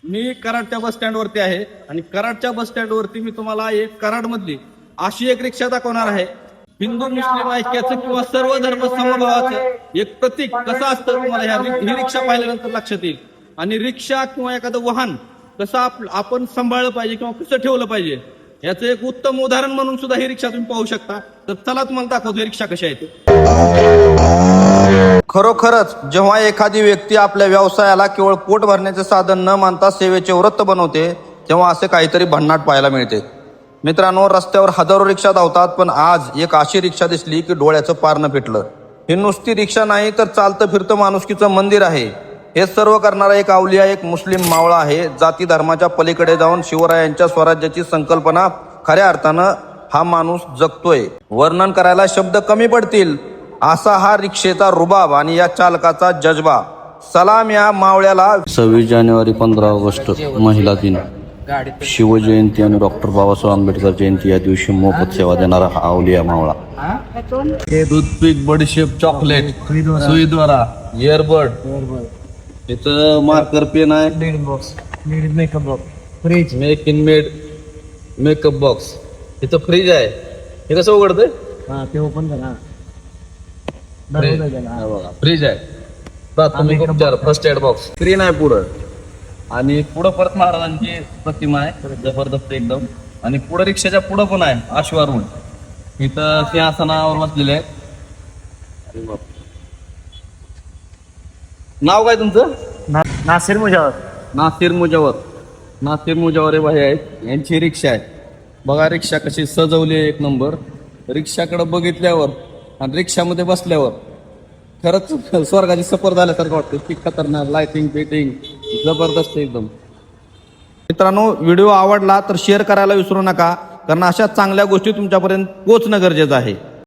मी कराडच्या बस स्टँडवरती आहे आणि कराडच्या बस स्टँडवरती मी तुम्हाला एक कराडमधली अशी एक रिक्षा दाखवणार आहे. हिंदू मुस्लिम ऐक्याचं किंवा सर्व धर्म समभावाचं एक प्रतीक कसं असतं तुम्हाला ही रिक्षा पाहिल्यानंतर लक्षात येईल. आणि रिक्षा किंवा एखादं वाहन कसं आपण सांभाळलं पाहिजे किंवा कसं ठेवलं पाहिजे याचं एक उत्तम उदाहरण म्हणून सुद्धा ही रिक्षा तुम्ही पाहू शकता. तर चला तुम्हाला दाखवतो रिक्षा कशी आहे ते. खरोखरच जेव्हा एखादी व्यक्ती आपल्या व्यवसायाला केवळ पोट भरण्याचे साधन न मानता सेवेचे व्रत बनवते तेव्हा असे काहीतरी भन्नाट पाहायला मिळते. मित्रांनो, रस्त्यावर हजारो रिक्षा धावतात, पण आज एक अशी रिक्षा दिसली की डोळ्याचं पारणं फिटलं. ही नुसती रिक्षा नाही तर चालतं फिरतं माणुसकीचं मंदिर आहे. हे सर्व करणारा एक अवलिया, एक मुस्लिम मावळा आहे. जाती धर्माच्या पलीकडे जाऊन शिवरायांच्या स्वराज्याची संकल्पना खऱ्या अर्थानं हा माणूस जगतोय. वर्णन करायला शब्द कमी पडतील असा हा रिक्षेचा रुबाब आणि या चालकाचा जज्बा. सलाम या मावळ्याला. 26 जानेवारी 15 ऑगस्ट महिला दिन, शिवजयंती आणि डॉक्टर बाबासाहेब आंबेडकर जयंती या दिवशी मोफत सेवा देणारा हा अवलिया मावळा. टूथपिक, बडीशेप, चॉकलेट, सुईद्वारा, इयरबड, इथं मार्कर पेन आहे, makeup box, fridge, make in made makeup box, इथं फ्रीज आहे. हे कसं उघडतंय? हा ते ओपन करा. फ्रीज आहे, प्राथमिक उपचार, फर्स्ट एड बॉक्स, स्क्रीन आहे पुढं. आणि पुढं परत महाराजांची प्रतिमा आहे जबरदस्त एकदम. आणि पुढं रिक्षाच्या पुढं पण आहे अश्वारूढ. इथं सिंहासनावर बसलेले आहेत. नाव काय तुमचं? नासिर मुजावर. नासिर मुजावर. नासिर मुजावर हे भाई आहेत, यांची रिक्षा आहे. बघा रिक्षा कशी सजवली आहे, एक नंबर. रिक्षाकडे बघितल्यावर आणि रिक्षामध्ये बसल्यावर खरंच स्वर्गाची सफर झाल्यासारखं वाटतं. की खतरनाक लाइटिंग फिटिंग जबरदस्त एकदम. मित्रांनो, व्हिडिओ आवडला तर शेअर करायला विसरू नका, कारण अशा चांगल्या गोष्टी तुमच्यापर्यंत पोहोचणं गरजेचं आहे.